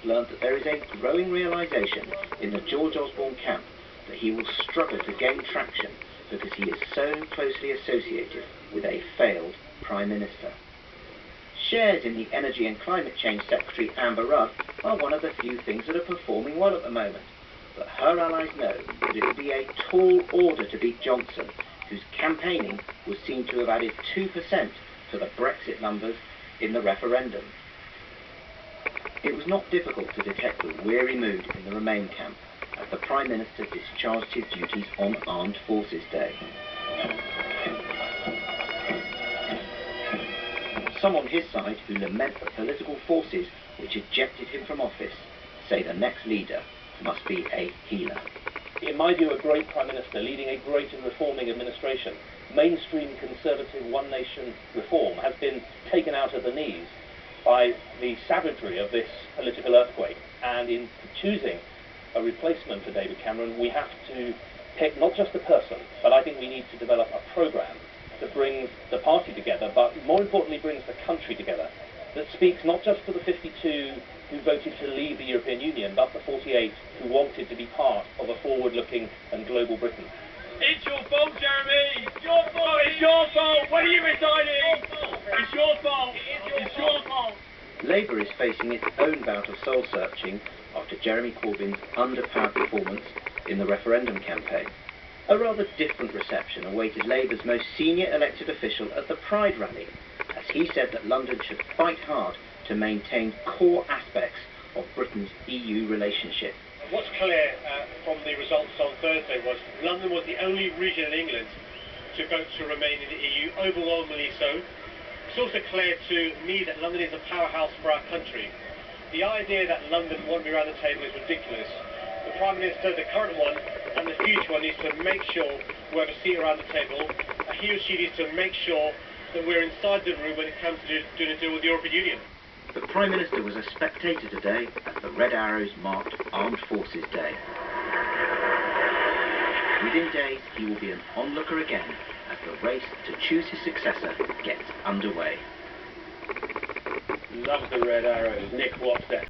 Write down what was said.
learned that there is a growing realisation in the George Osborne camp that he will struggle to gain traction because he is so closely associated with a failed Prime Minister. Shares in the Energy and Climate Change Secretary Amber Rudd are one of the few things that are performing well at the moment, but her allies know that it will be a tall order to beat Johnson, whose campaigning was seen to have added 2% to the Brexit numbers in the referendum. It was not difficult to detect the weary mood in the Remain camp as the Prime Minister discharged his duties on Armed Forces Day. Some on his side who lament the political forces which ejected him from office say the next leader must be a healer. In my view, a great Prime Minister leading a great and reforming administration, mainstream conservative one nation reform has been taken out at the knees by the savagery of this political earthquake, and in choosing a replacement for David Cameron we have to pick not just a person, but I think we need to develop a programme that brings the party together, but more importantly brings the country together, that speaks not just to the 52 who voted to leave the European Union, but the 48 who wanted to be part of a forward-looking and global Britain. It's your fault, Jeremy! It's your fault! It's your fault! When are you resigning? It's your fault! It's your fault! Labour is facing its own bout of soul-searching after Jeremy Corbyn's underpowered performance in the referendum campaign. A rather different reception awaited Labour's most senior elected official at the Pride rally, as he said that London should fight hard to maintain core aspects of Britain's EU relationship. What's clear from the results on Thursday was London was the only region in England to vote to remain in the EU, overwhelmingly so. It's also clear to me that London is a powerhouse for our country. The idea that London won't be around the table is ridiculous. The Prime Minister, the current one, and the future one needs to make sure we have a seat around the table. He or she needs to make sure that we're inside the room when it comes to doing a deal with the European Union. The Prime Minister was a spectator today as the Red Arrows marked Armed Forces Day. Within days, he will be an onlooker again as the race to choose his successor gets underway. Love the Red Arrows. Nick, what's that?